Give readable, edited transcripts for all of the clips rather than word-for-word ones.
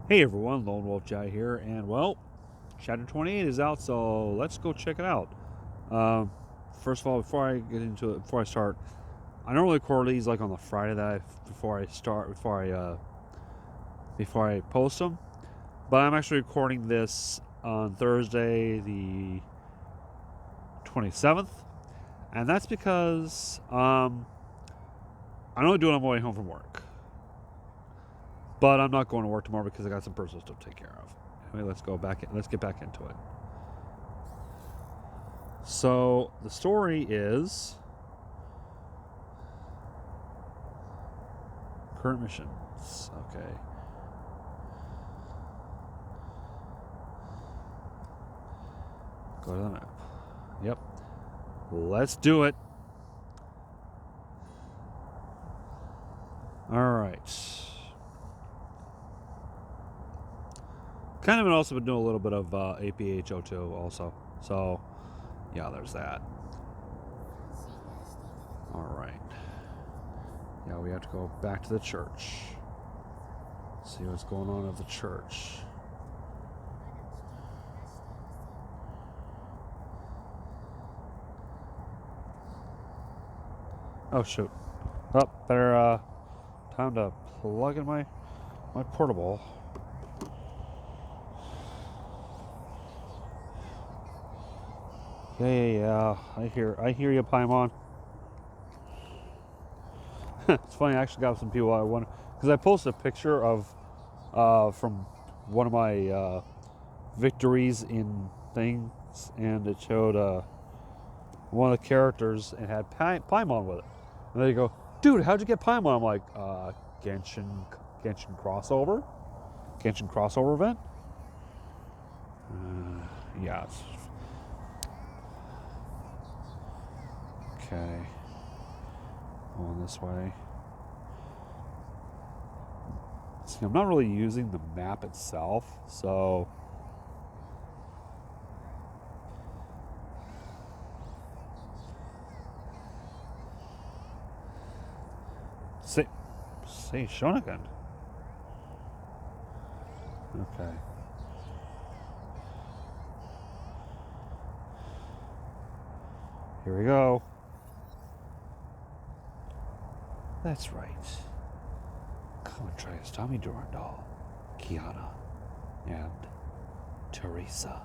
Hey everyone, Lone Wolf Jai here, and well, Chapter 28 is out, so let's go check it out. Um, First of all, before I get into it, before I start, I normally record these like on the Friday before I post them, but I'm actually recording this on Thursday, the 27th, and that's because I'm only doing it on my way home from work. But I'm not going to work tomorrow because I got some personal stuff to take care of. Anyway, let's get back into it. So the story is current missions. Okay. Go to the map. Yep. Let's do it. All right. Kind of also been doing a little bit of APH Otto also. So, yeah, there's that. All right. Yeah, we have to go back to the church. See what's going on at the church. Oh shoot. Oh, better time to plug in my portable. Yeah. I hear you, Paimon. It's funny. I actually got some people I want because I posted a picture of from one of my victories in things, and it showed one of the characters and had Paimon with it. And they go, dude, how'd you get Paimon? I'm like, Genshin crossover, Genshin crossover event. Yeah. Okay. Going this way. See, I'm not really using the map itself, so say Shonagon. Okay. Here we go. That's right. Come and try as Tommy Durandal, Kiana, and Teresa.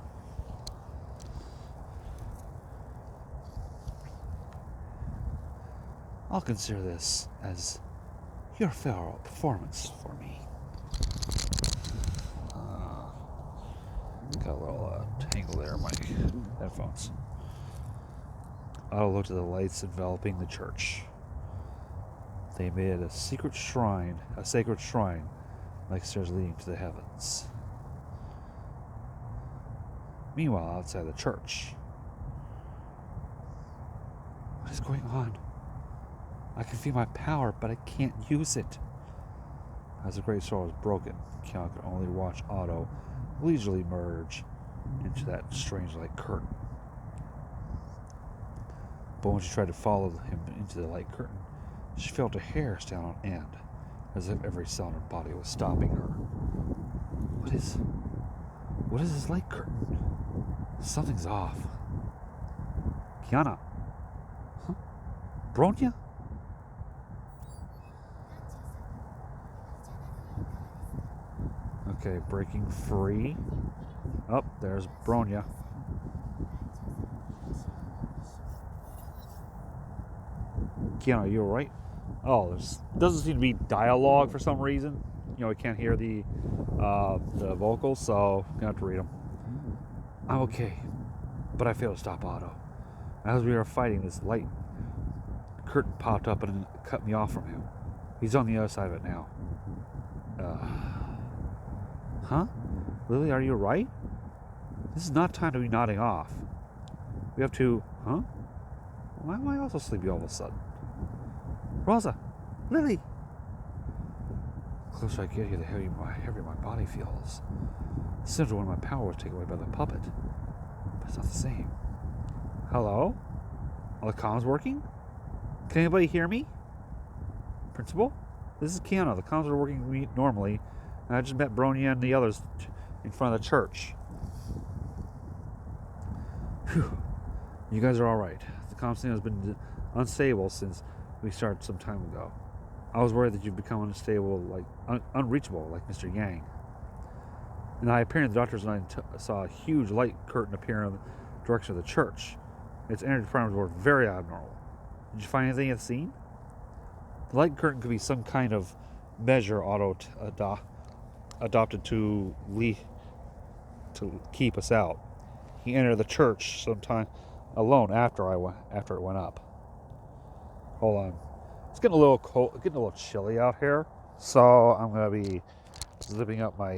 I'll consider this as your farewell performance for me. Got a little tangle there in my headphones. Otto looked at the lights enveloping the church. They made it a sacred shrine, like stairs leading to the heavens. Meanwhile, outside the church, what is going on? I can feel my power, but I can't use it. As the great sword was broken, Kiana could only watch Otto leisurely merge into that strange light curtain. But when she tried to follow him into the light curtain, she felt her hair stand on end, as if every cell in her body was stopping her. What is this light curtain? Something's off. Kiana. Huh? Bronya? Okay, breaking free. Oh, there's Bronya. Kiana, are you alright? Oh, there doesn't seem to be dialogue for some reason. You know, I can't hear the vocals, so I'm gonna have to read them. I'm okay, but I failed to stop Otto. As we were fighting, this light curtain popped up and cut me off from him. He's on the other side of it now. Huh? Lily, are you right? This is not time to be nodding off. We have to... Huh? Why am I also sleepy all of a sudden? Rosa! Lily! The closer I get here, the heavier my body feels. Similar to when my power was taken away by the puppet. But it's not the same. Hello? Are the comms working? Can anybody hear me? Principal? This is Kiana. The comms are working normally. I just met Bronya and the others in front of the church. Whew. You guys are alright. The comm signal has been unstable since we started some time ago. I was worried that you'd become unstable, unreachable, like Mr. Yang. In the Hyperion, the doctors and I saw a huge light curtain appear in the direction of the church. Its energy parameters were very abnormal. Did you find anything at the scene? The light curtain could be some kind of measure Otto adopted to keep us out. He entered the church sometime alone after it went up. Hold on. It's getting a little cold, getting a little chilly out here, so I'm gonna be zipping up my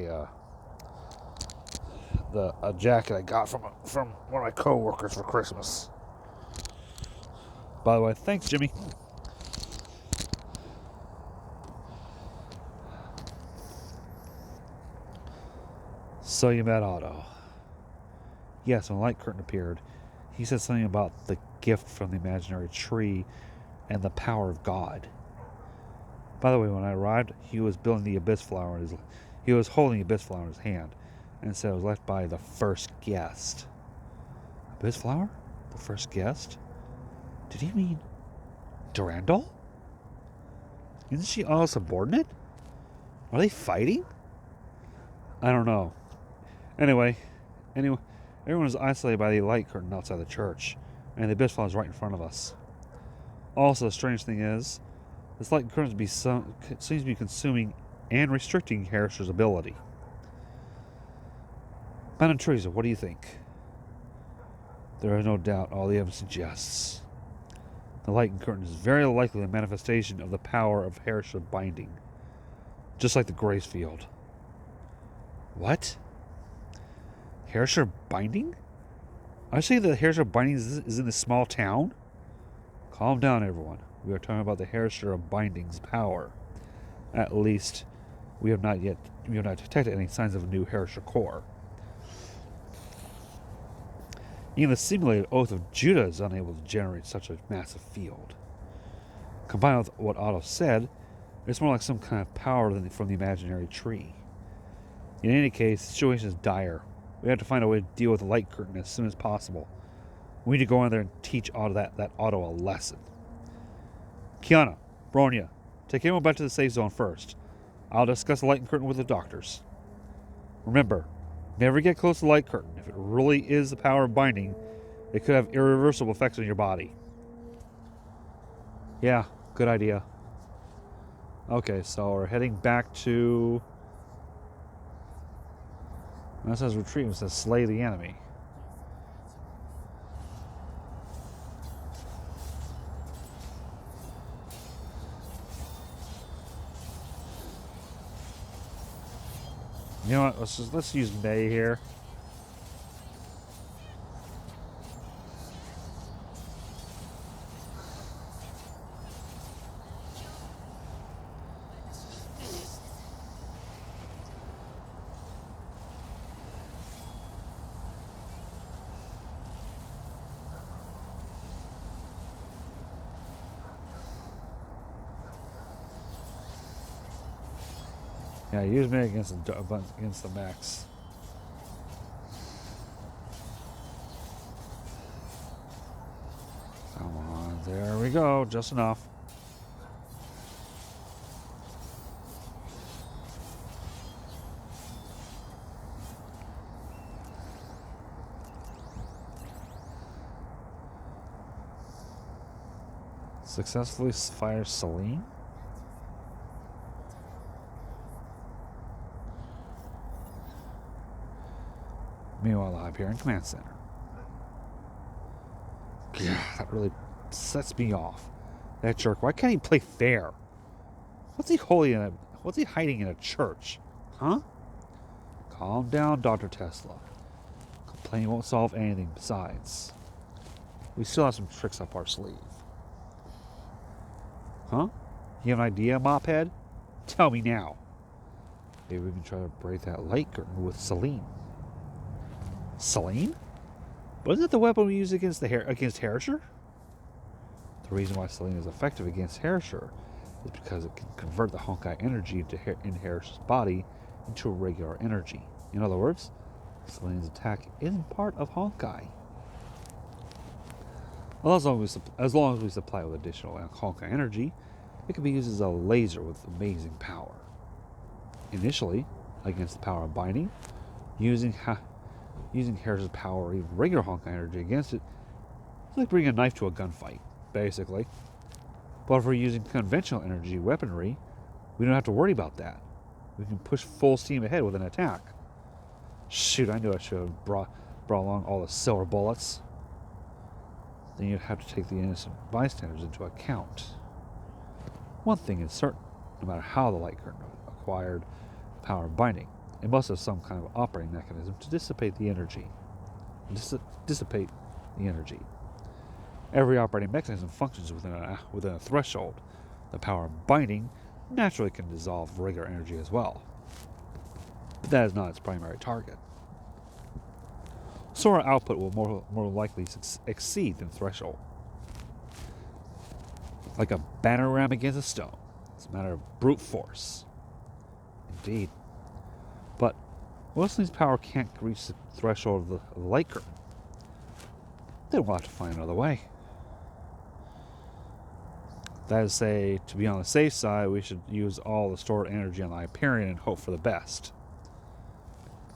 a jacket I got from one of my co-workers for Christmas. By the way, thanks, Jimmy. So you met Otto. Yes, when the light curtain appeared, he said something about the gift from the imaginary tree and the power of God. By the way, when I arrived, he was building the abyss flower he was holding the abyss flower in his hand, and said it was left by the first guest. Abyss flower? The first guest? Did he mean Durandal? Isn't she all subordinate? Are they fighting? I don't know. Anyway, everyone is isolated by the light curtain outside the church, and the abyss flower is right in front of us. Also, the strange thing is, this light curtain seems to be consuming and restricting Herrscher's ability. Madame Teresa, what do you think? There is no doubt all the evidence suggests. The light curtain is very likely a manifestation of the power of Herrscher of Binding, just like the Grace Field. What? Herrscher of Binding? Are you saying that Herrscher of Binding is in this small town? Calm down, everyone. We are talking about the Herrscher of Binding's power. At least, we have not detected any signs of a new Herrscher core. Even the simulated Oath of Judah is unable to generate such a massive field. Combined with what Otto said, it's more like some kind of power from the imaginary tree. In any case, the situation is dire. We have to find a way to deal with the light curtain as soon as possible. We need to go in there and teach Otto that Otto a lesson. Kiana, Bronya, take everyone back to the safe zone first. I'll discuss the light curtain with the doctors. Remember, never get close to the light curtain. If it really is the power of binding, it could have irreversible effects on your body. Yeah, good idea. Okay, so we're heading back to... When it says retreat, it says slay the enemy. You know what? Let's use May here. Yeah, use me against the max. Come on, there we go, just enough. Successfully fire Selene? Meanwhile, the Hyperion Command Center. God, that really sets me off. That jerk. Why can't he play fair? What's he hiding in a church? Huh? Calm down, Dr. Tesla. Complaining won't solve anything besides. We still have some tricks up our sleeve. Huh? You have an idea, Mophead? Tell me now. Maybe we can try to break that light curtain with Selene. Selene? Wasn't that the weapon we used against Herrscher? The reason why Selene is effective against Herrscher is because it can convert the Honkai energy into Herrscher's body into regular energy. In other words, Selene's attack isn't part of Honkai. Well, as long as we supply it with additional Honkai energy, it can be used as a laser with amazing power. Initially, against the power of binding, using Herrscher's power or even regular Honkai energy against it, it's like bringing a knife to a gunfight, basically. But if we're using conventional energy weaponry, we don't have to worry about that. We can push full steam ahead with an attack. Shoot, I knew I should have brought along all the silver bullets. Then you'd have to take the innocent bystanders into account. One thing is certain, no matter how the light curtain acquired power of binding, it must have some kind of operating mechanism to dissipate the energy. Every operating mechanism functions within a threshold. The power of binding naturally can dissolve regular energy as well, but that is not its primary target. So our output will more likely exceed the threshold. Like a batter ram against a stone. It's a matter of brute force. Indeed. But Wesley's power can't reach the threshold of the light curtain. Then we'll have to find another way. That is to say, to be on the safe side, we should use all the stored energy on the Hyperion and hope for the best.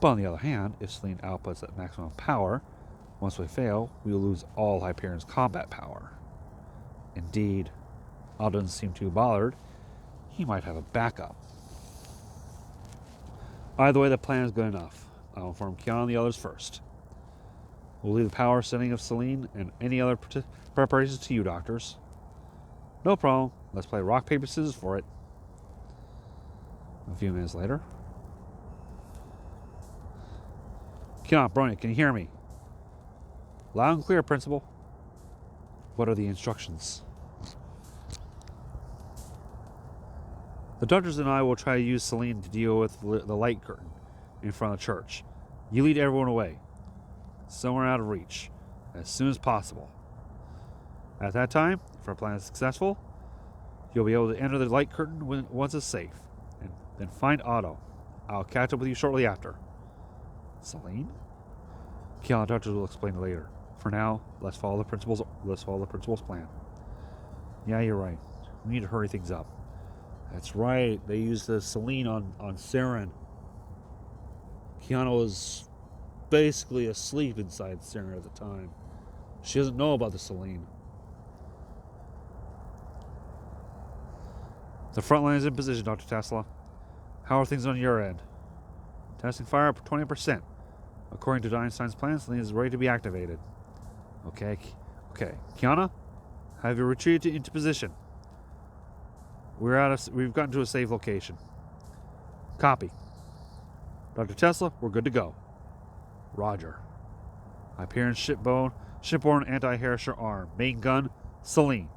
But on the other hand, if Selene outputs at maximum power, once we fail, we will lose all Hyperion's combat power. Indeed, Otto doesn't seem too bothered. He might have a backup. Either way, the plan is good enough. I'll inform Kiana and the others first. We'll leave the power setting of Selene and any other preparations to you, doctors. No problem. Let's play rock, paper, scissors for it. A few minutes later. Kiana, Bronya, can you hear me? Loud and clear, Principal. What are the instructions? The doctors and I will try to use Selene to deal with the light curtain in front of the church. You lead everyone away, somewhere out of reach, as soon as possible. At that time, if our plan is successful, you'll be able to enter the light curtain once it's safe, and then find Otto. I'll catch up with you shortly after. Selene? Kiana, doctors will explain later. For now, let's follow the principal's plan. Yeah, you're right. We need to hurry things up. That's right. They used the Selene on Saren. Kiana was basically asleep inside Saren at the time. She doesn't know about the Selene. The front line is in position, Dr. Tesla. How are things on your end? Testing fire up 20%. According to Einstein's plan, Selene is ready to be activated. Okay. Kiana, have you retreated into position? We've gotten to a safe location. Copy. Dr. Tesla, we're good to go. Roger. Hyperion shipborne anti-Herrscher arm. Main gun, Selene.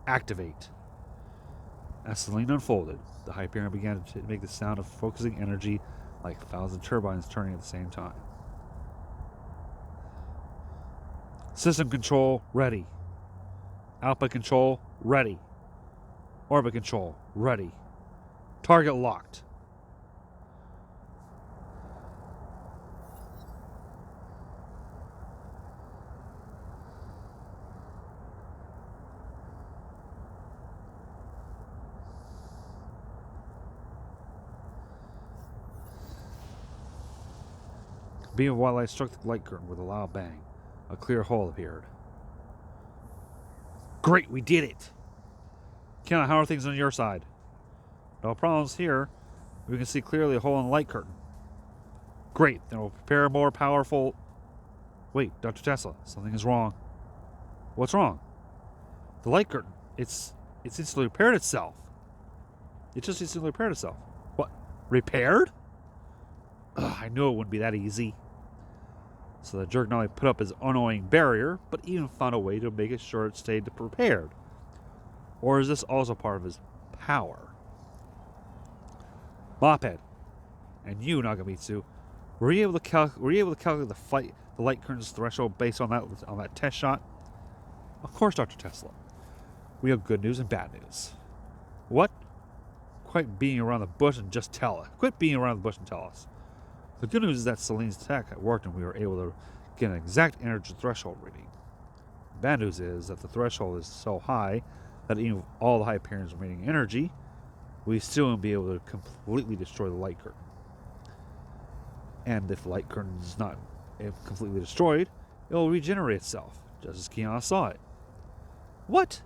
Activate. As Selene unfolded, the Hyperion began to make the sound of focusing energy like thousands of turbines turning at the same time. System control, ready. Output control, ready. Orbit control, ready. Target locked. A beam of white light struck the light curtain with a loud bang. A clear hole appeared. Great, we did it! Kiana, how are things on your side? No problems here. We can see clearly a hole in the light curtain. Great, then we'll prepare a more powerful... Wait, Dr. Tesla, something is wrong. What's wrong? The light curtain, it's instantly repaired itself. It just instantly repaired itself. What? Repaired? Ugh, I knew it wouldn't be that easy. So the jerk not only put up his unknowing barrier, but even found a way to make it sure it stayed prepared. Or is this also part of his power? Mophead, and you, Nagamitsu, were you able to calculate the light curtain's threshold based on that test shot? Of course, Dr. Tesla. We have good news and bad news. What? Quit beating around the bush and just tell us. Quit beating around the bush and tell us. The good news is that Selene's tech had worked and we were able to get an exact energy threshold reading. The bad news is that the threshold is so high that even with all the Hyperion's remaining energy, we still won't be able to completely destroy the light curtain. And if the light curtain is not completely destroyed, it will regenerate itself, just as Kiana saw it. What?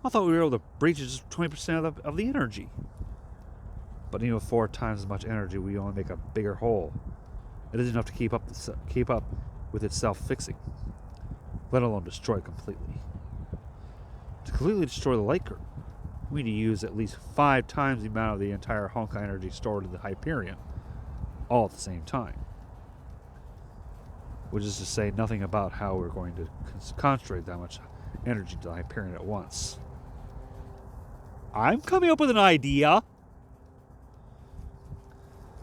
I thought we were able to breach just 20% of the energy. But even with 4 times as much energy, we only make a bigger hole. It isn't enough to keep up with itself fixing, let alone destroy it completely. To completely destroy the light curtain, we need to use at least 5 times the amount of the entire Honkai energy stored in the Hyperion, all at the same time. Which is to say nothing about how we're going to concentrate that much energy to the Hyperion at once. I'm coming up with an idea!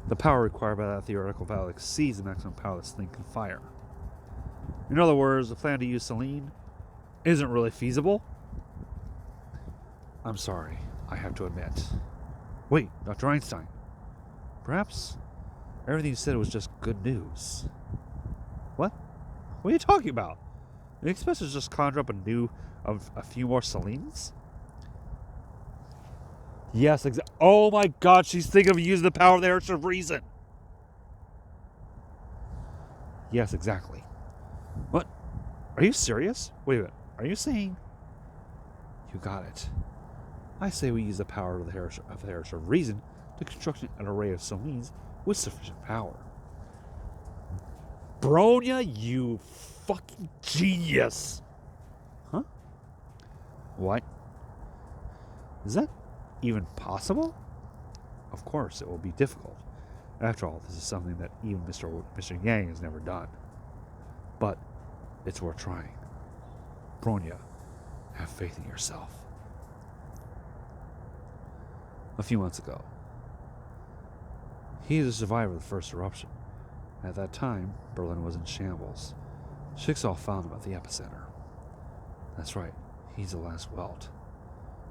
The power required by that theoretical value exceeds the maximum power this thing can fire. In other words, the plan to use Selene isn't really feasible. I'm sorry, I have to admit. Wait, Dr. Einstein. Perhaps everything you said was just good news. What? What are you talking about? You expect us to just conjure up a few more Selenes? Yes, exactly. Oh my god, she's thinking of using the power of the Herrscher of Reason. Yes, exactly. What? Are you serious? Wait a minute. Are you saying... You got it. I say we use the power of the Herrscher of Reason to construct an array of Selenes with sufficient power. Bronya, you fucking genius! Huh? What? Is that even possible? Of course, it will be difficult. After all, this is something that even Mr. Yang has never done. But it's worth trying. Bronya, have faith in yourself. A few months ago, he is a survivor of the first eruption. At that time, Berlin was in shambles. Schicksal found him at the epicenter. That's right, he's the last Welt.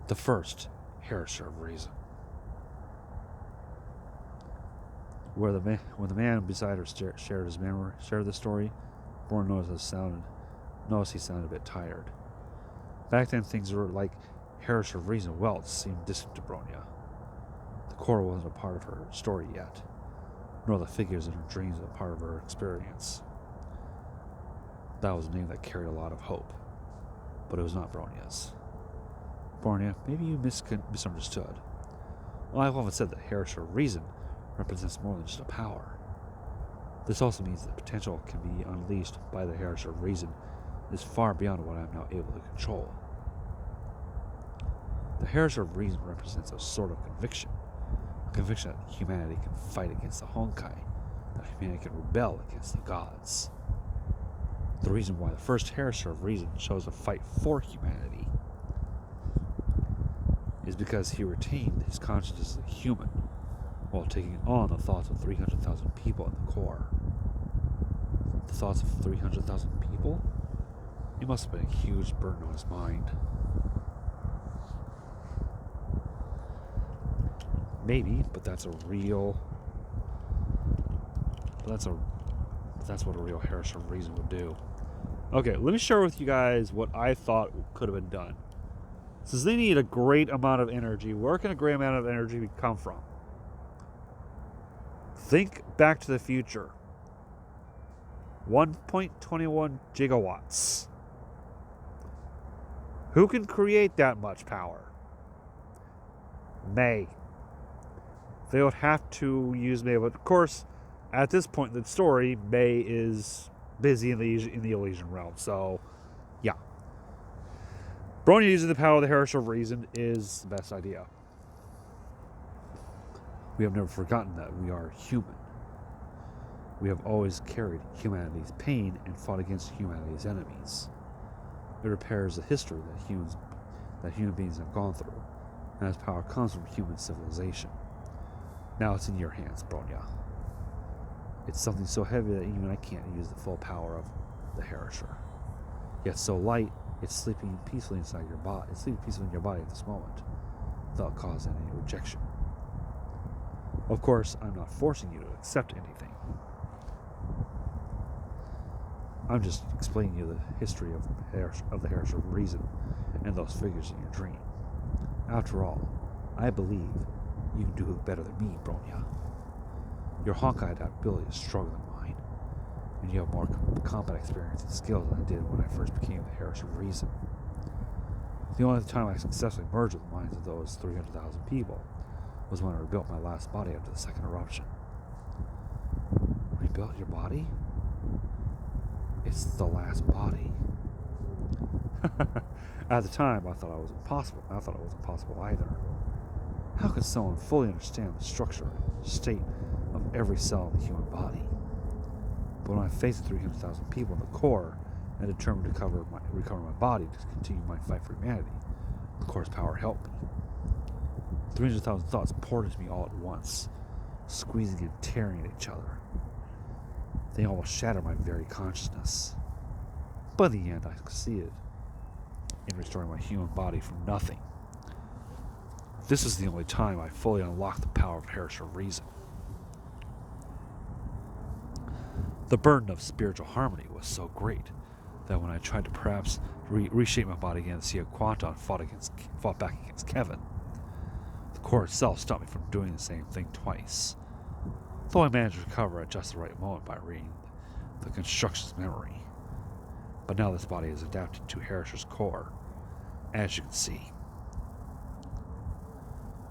The first Herrscher of Reason. When the man beside her shared the story, Born noticed he sounded a bit tired. Back then, things were like Herrscher of Reason Welt seemed distant to Bronya. The core wasn't a part of her story yet, nor the figures in her dreams a part of her experience. That was a name that carried a lot of hope, but it was not Bronya's. Bronya, maybe you misunderstood. Well, I've often said that Herrscher of Reason represents more than just a power. This also means that potential can be unleashed by the Herrscher of Reason is far beyond what I am now able to control. The Herrscher of Reason represents a sort of conviction. A conviction that humanity can fight against the Honkai, that humanity can rebel against the gods. The reason why the first Herrscher of Reason chose to fight for humanity is because he retained his consciousness as a human while taking on the thoughts of 300,000 people in the core. The thoughts of 300,000 people? It must have been a huge burden on his mind. Maybe, but that's what a real Herrscher of Reason would do. Okay, let me share with you guys what I thought could have been done. Since they need a great amount of energy, where can a great amount of energy come from? Think Back to the Future. 1.21 gigawatts. Who can create that much power? May. They would have to use May, but of course, at this point in the story, May is busy in the Elysian realm. So, yeah. Bronya using the power of the Herrscher of Reason is the best idea. We have never forgotten that we are human. We have always carried humanity's pain and fought against humanity's enemies. It repairs the history that human beings have gone through, and its power comes from human civilization. Now it's in your hands, Bronya. It's something so heavy that even I can't use the full power of the Herrscher. Yet so light, it's sleeping peacefully inside your body. It's sleeping peacefully in your body at this moment, without causing any rejection. Of course, I'm not forcing you to accept anything. I'm just explaining you the history of the Herrscher of Reason and those figures in your dream. After all, I believe you can do it better than me, Bronya. Your Honkai adaptability is stronger than mine, and you have more combat experience and skills than I did when I first became the Herrscher of Reason. The only time I successfully merged with the minds of those 300,000 people was when I rebuilt my last body after the second eruption. Rebuilt your body? It's the last body. At the time, I thought it was impossible. I thought it was impossible either. How could someone fully understand the structure and state of every cell in the human body? But when I faced the 300,000 people in the core and determined to recover my body to continue my fight for humanity, the core's power helped me. 300,000 thoughts poured into me all at once, squeezing and tearing at each other. They almost shattered my very consciousness. But in the end, I succeeded in restoring my human body from nothing. This is the only time I fully unlocked the power of Herrscher of Reason. The burden of spiritual harmony was so great that when I tried to perhaps reshape my body again to see a Quanton fought back against Kevin, the core itself stopped me from doing the same thing twice, though I managed to recover at just the right moment by reading the construction's memory. But now this body is adapted to Herrscher's core, as you can see.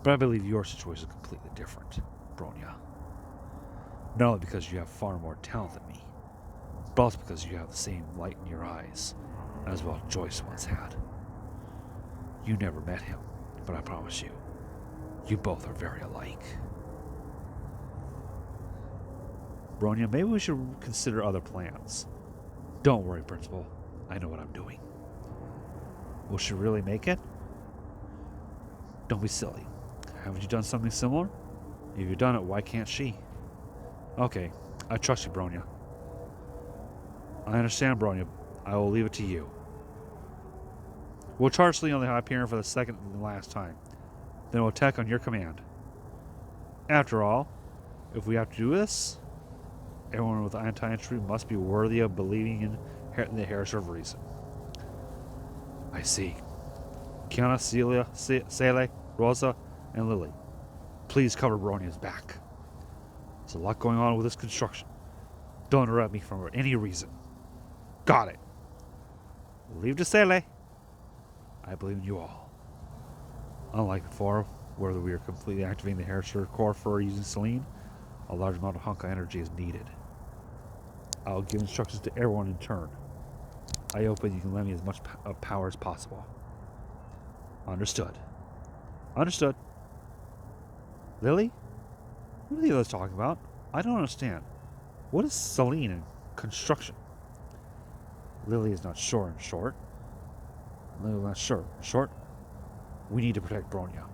But I believe your situation is completely different, Bronya. Not only because you have far more talent than me, but also because you have the same light in your eyes, as well Joyce once had. You never met him, but I promise you, you both are very alike. Bronya, maybe we should consider other plans. Don't worry, Principal. I know what I'm doing. Will she really make it? Don't be silly. Haven't you done something similar? If you've done it, why can't she? Okay, I trust you, Bronya. I understand, Bronya. I will leave it to you. We'll charge Selene on the Hyperion for the second and last time. Then we'll attack on your command. After all, if we have to do this, everyone with anti-entry must be worthy of believing in the Herrscher of Reason. I see. Kiana, Celia, Sele, Rosa, and Lily, please cover Bronya's back. There's a lot going on with this construction. Don't interrupt me for any reason. Got it. Leave to Sele. I believe in you all. Unlike before, where we are completely activating the Herrscher core for using Selene, a large amount of Honkai energy is needed. I'll give instructions to everyone in turn. I hope that you can lend me as much power as possible. Understood. Understood. Lily? What are the others talking about? I don't understand. What is Selene and construction? Lily is not sure in short. Lily is not sure in short. We need to protect Bronya.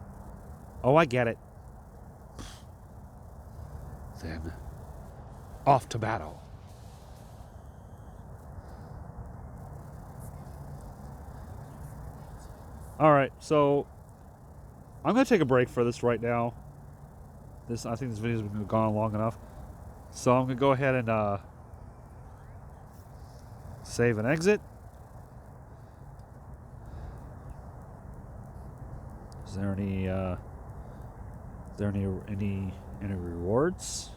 Oh, I get it. Then, off to battle. Alright, so I'm going to take a break for this right now. I think this video has been gone long enough. So I'm going to go ahead and save and exit. Is there any rewards?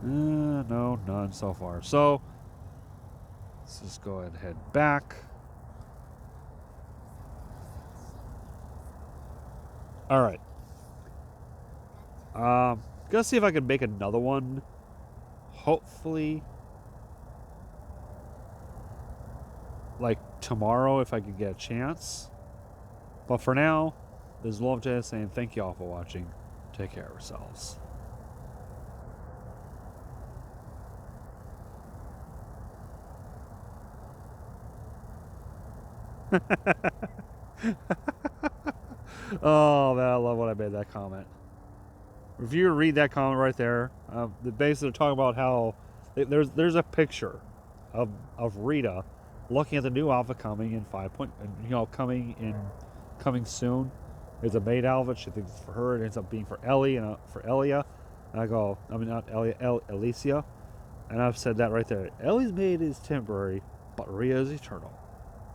No, none so far. So let's just go ahead and head back. All right. Gonna see if I can make another one. Hopefully, like tomorrow, if I could get a chance. But for now, this is Love saying thank you all for watching. Take care of yourselves. Oh man, I love when I made that comment. If you read that comment right there, basically talking about how there's a picture of Rita looking at the new alpha coming in coming soon, It's a maid outfit. She thinks it's for her. It ends up being for Ellie and for Elia. And I go, I mean, not Elia, Alicia. And I've said that right there. Ellie's maid is temporary, but Rhea is eternal.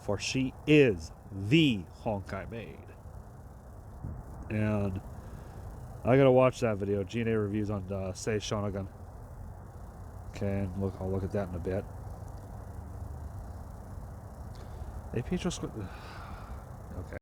For she is the Honkai maid. And I gotta watch that video. G&A reviews on Sei Shonagon. Okay, and I'll look at that in a bit. Hey, Pietro Squid. Okay.